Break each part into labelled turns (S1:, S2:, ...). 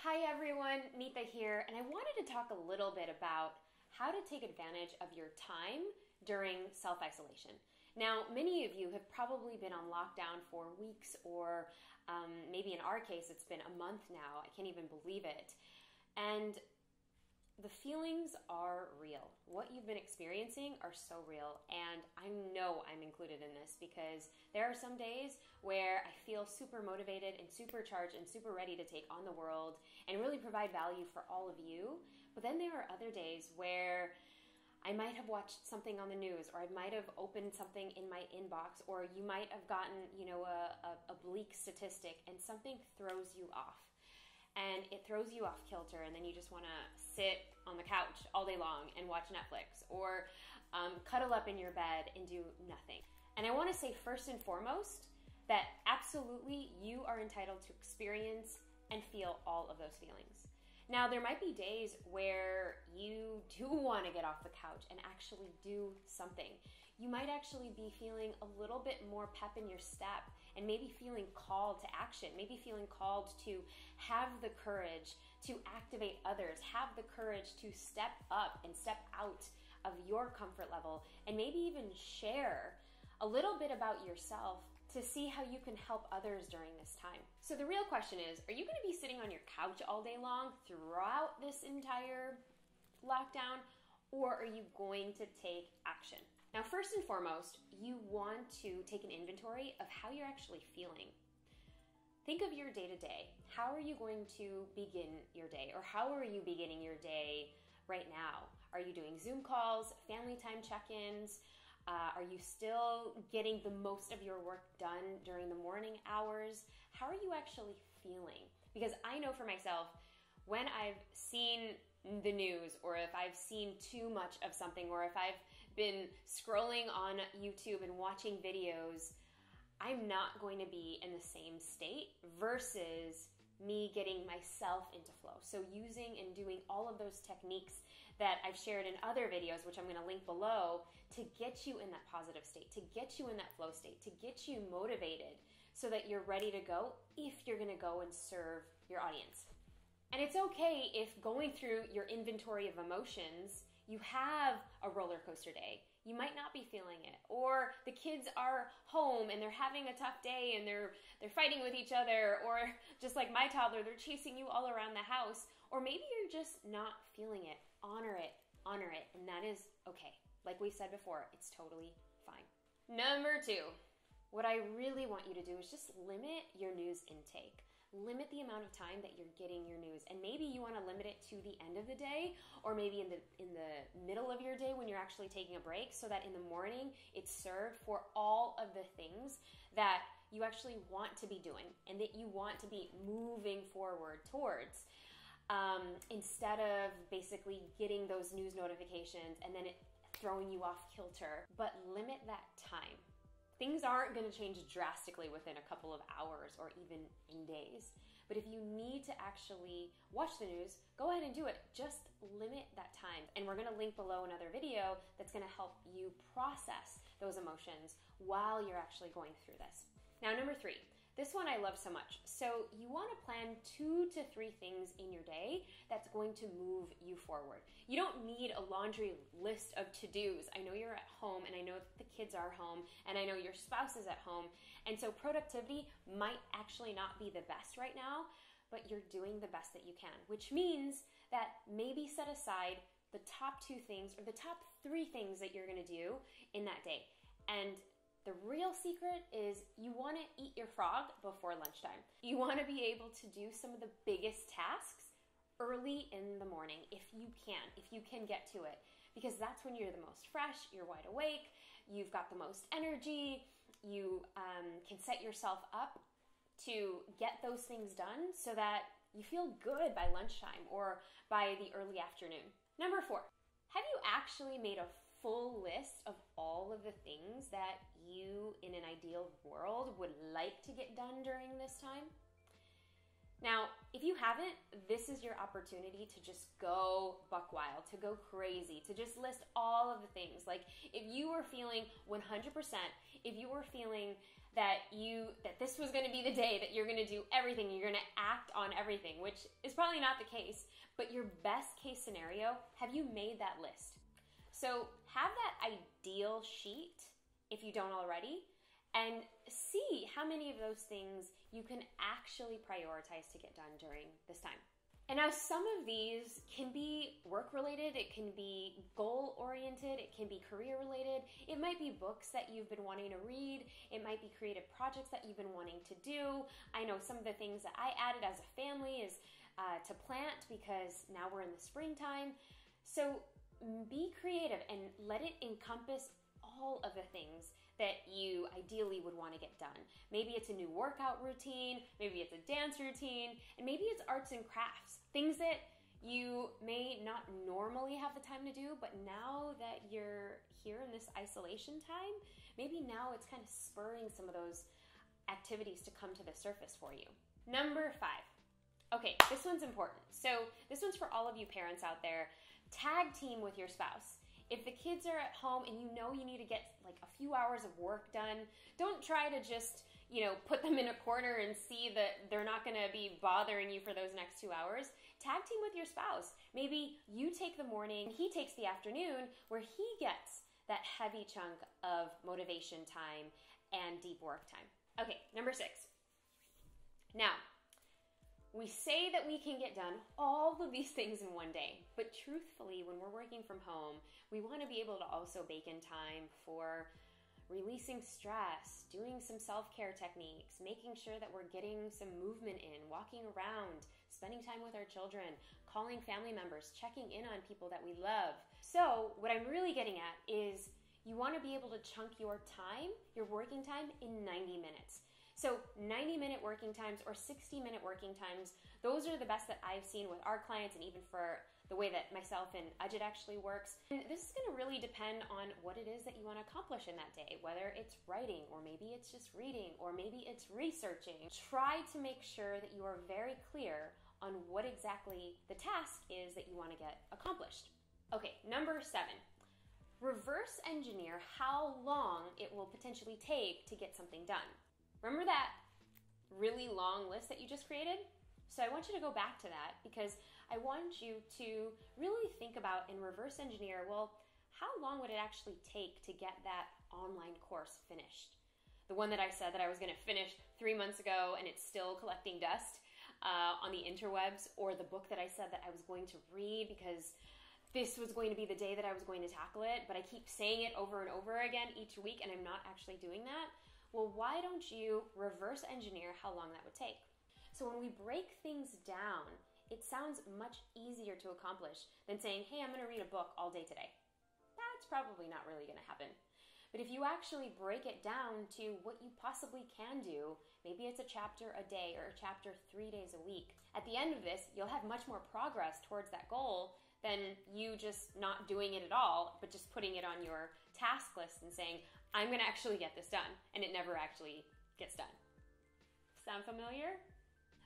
S1: Hi everyone, Neeta here, and I wanted to talk a little bit about how to take advantage of your time during self-isolation. Now, many of you have probably been on lockdown for weeks or maybe in our case, it's been a month now. I can't even believe it. And the feelings are real. What you've been experiencing are so real, and I know I'm included in this because there are some days where I feel super motivated and supercharged and super ready to take on the world and really provide value for all of you. But then there are other days where I might have watched something on the news, or I might have opened something in my inbox, or you might have gotten, a bleak statistic and something throws you off. And it throws you off kilter, and then you just want to sit on the couch all day long and watch Netflix, or cuddle up in your bed and do nothing. And I want to say first and foremost that absolutely you are entitled to experience and feel all of those feelings. Now, there might be days where you do want to get off the couch and actually do something. You might actually be feeling a little bit more pep in your step and maybe feeling called to action, maybe feeling called to have the courage to activate others, have the courage to step up and step out of your comfort level and maybe even share a little bit about yourself to see how you can help others during this time. So the real question is, are you going to be sitting on your couch all day long throughout this entire lockdown, or are you going to take action? Now, first and foremost, you want to take an inventory of how you're actually feeling. Think of your day-to-day. How are you going to begin your day, or how are you beginning your day right now? Are you doing Zoom calls, family time check-ins? Are you still getting the most of your work done during the morning hours? How are you actually feeling? Because I know for myself, when I've seen the news, or if I've seen too much of something, or if I've been scrolling on YouTube and watching videos, I'm not going to be in the same state versus me getting myself into flow. So using and doing all of those techniques that I've shared in other videos, which I'm going to link below, to get you in that positive state, to get you in that flow state, to get you motivated so that you're ready to go if you're going to go and serve your audience. And it's okay if going through your inventory of emotions, you have a roller coaster day. You might not be feeling it, or the kids are home and they're having a tough day and they're fighting with each other, or just like my toddler, they're chasing you all around the house, or maybe you're just not feeling it. Honor it, and that is okay. Like we said before, it's totally fine. Number 2, what I really want you to do is just limit your news intake. Limit the amount of time that you're getting your news, and maybe you want to limit it to the end of the day, or maybe in the middle of your day when you're actually taking a break, so that in the morning it's served for all of the things that you actually want to be doing and that you want to be moving forward towards, instead of basically getting those news notifications and then it throwing you off kilter. But limit that time. Things aren't going to change drastically within a couple of hours or even in days. But if you need to actually watch the news, go ahead and do it. Just limit that time. And we're going to link below another video that's going to help you process those emotions while you're actually going through this. Now, number 3. This one I love so much. So you want to plan 2 to 3 things in your day that's going to move you forward. You don't need a laundry list of to-dos. I know you're at home, and I know that the kids are home, and I know your spouse is at home. And so productivity might actually not be the best right now, but you're doing the best that you can, which means that maybe set aside the top 2 things or the top 3 things that you're going to do in that day. And the real secret is you want to eat your frog before lunchtime. You want to be able to do some of the biggest tasks early in the morning if you can get to it, because that's when you're the most fresh, you're wide awake, you've got the most energy, you can set yourself up to get those things done so that you feel good by lunchtime or by the early afternoon. Number 4, have you actually made a full list of all of the things that you, in an ideal world, would like to get done during this time? Now, if you haven't, this is your opportunity to just go buck wild, to go crazy, to just list all of the things. Like if you were feeling 100%, if you were feeling that this was going to be the day that you're going to do everything, you're going to act on everything, which is probably not the case, but your best case scenario, have you made that list? So have that ideal sheet, if you don't already, and see how many of those things you can actually prioritize to get done during this time. And now some of these can be work-related, it can be goal-oriented, it can be career-related, it might be books that you've been wanting to read, it might be creative projects that you've been wanting to do. I know some of the things that I added as a family is to plant, because now we're in the springtime. So be creative and let it encompass all of the things that you ideally would want to get done. Maybe it's a new workout routine, maybe it's a dance routine, and maybe it's arts and crafts, things that you may not normally have the time to do, but now that you're here in this isolation time, maybe now it's kind of spurring some of those activities to come to the surface for you. Number 5. Okay, this one's important. So this one's for all of you parents out there. Tag team with your spouse. If the kids are at home and you know you need to get like a few hours of work done, don't try to just, put them in a corner and see that they're not going to be bothering you for those next 2 hours. Tag team with your spouse. Maybe you take the morning, he takes the afternoon, where he gets that heavy chunk of motivation time and deep work time. Okay, number 6. Now, we say that we can get done all of these things in one day, but truthfully, when we're working from home, we want to be able to also bake in time for releasing stress, doing some self-care techniques, making sure that we're getting some movement in, walking around, spending time with our children, calling family members, checking in on people that we love. So what I'm really getting at is you want to be able to chunk your time, your working time, in 90 minutes. So 90-minute working times or 60-minute working times, those are the best that I've seen with our clients, and even for the way that myself and Ajit actually works. And this is going to really depend on what it is that you want to accomplish in that day, whether it's writing, or maybe it's just reading, or maybe it's researching. Try to make sure that you are very clear on what exactly the task is that you want to get accomplished. Okay, number 7. Reverse engineer how long it will potentially take to get something done. Remember that really long list that you just created? So I want you to go back to that, because I want you to really think about and reverse engineer, well, how long would it actually take to get that online course finished? The one that I said that I was going to finish 3 months ago and it's still collecting dust on the interwebs, or the book that I said that I was going to read because this was going to be the day that I was going to tackle it, but I keep saying it over and over again each week and I'm not actually doing that. Well, why don't you reverse engineer how long that would take? So when we break things down, it sounds much easier to accomplish than saying, hey, I'm going to read a book all day today. That's probably not really going to happen. But if you actually break it down to what you possibly can do, maybe it's a chapter a day or a chapter 3 days a week. At the end of this, you'll have much more progress towards that goal than you just not doing it at all, but just putting it on your task list and saying, I'm going to actually get this done, and it never actually gets done. Sound familiar?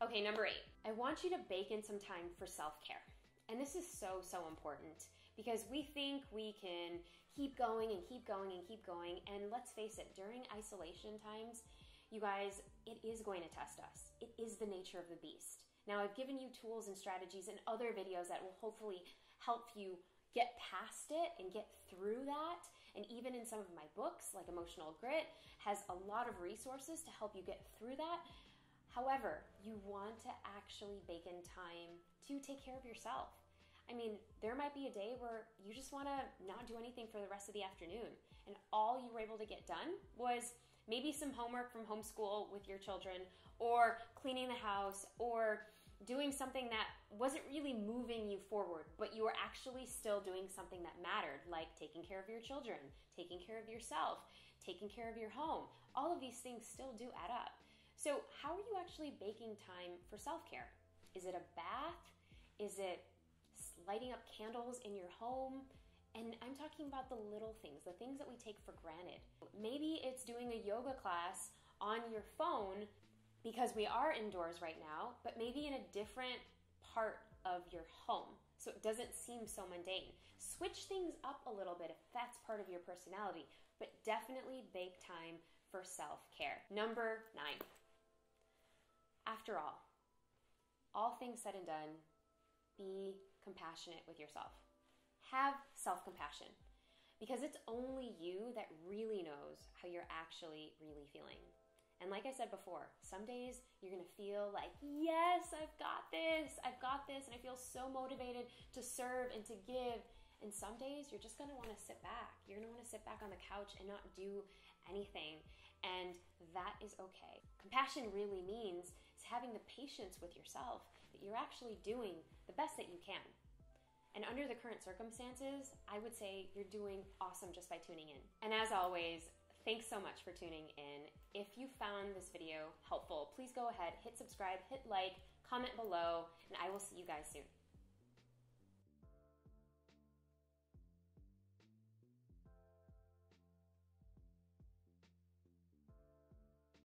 S1: Okay, number 8. I want you to bake in some time for self-care. And this is so, so important, because we think we can keep going and keep going and keep going, and let's face it, during isolation times, you guys, it is going to test us. It is the nature of the beast. Now, I've given you tools and strategies in other videos that will hopefully help you get past it and get through that. And even in some of my books, like Emotional Grit, has a lot of resources to help you get through that. However, you want to actually bake in time to take care of yourself. I mean, there might be a day where you just want to not do anything for the rest of the afternoon, and all you were able to get done was maybe some homework from homeschool with your children, or cleaning the house, or doing something that wasn't really moving you forward, but you were actually still doing something that mattered, like taking care of your children, taking care of yourself, taking care of your home. All of these things still do add up. So how are you actually baking time for self-care? Is it a bath? Is it lighting up candles in your home? And I'm talking about the little things, the things that we take for granted. Maybe it's doing a yoga class on your phone, because we are indoors right now, but maybe in a different part of your home, so it doesn't seem so mundane. Switch things up a little bit if that's part of your personality, but definitely bake time for self-care. Number 9. After all things said and done, be compassionate with yourself. Have self-compassion, because it's only you that really knows how you're actually really feeling. And like I said before, some days you're gonna feel like, yes, I've got this, and I feel so motivated to serve and to give. And some days you're just gonna wanna sit back. You're gonna wanna sit back on the couch and not do anything. And that is okay. Compassion really means having the patience with yourself that you're actually doing the best that you can. And under the current circumstances, I would say you're doing awesome just by tuning in. And as always, thanks so much for tuning in. If you found this video helpful, please go ahead, hit subscribe, hit like, comment below, and I will see you guys soon.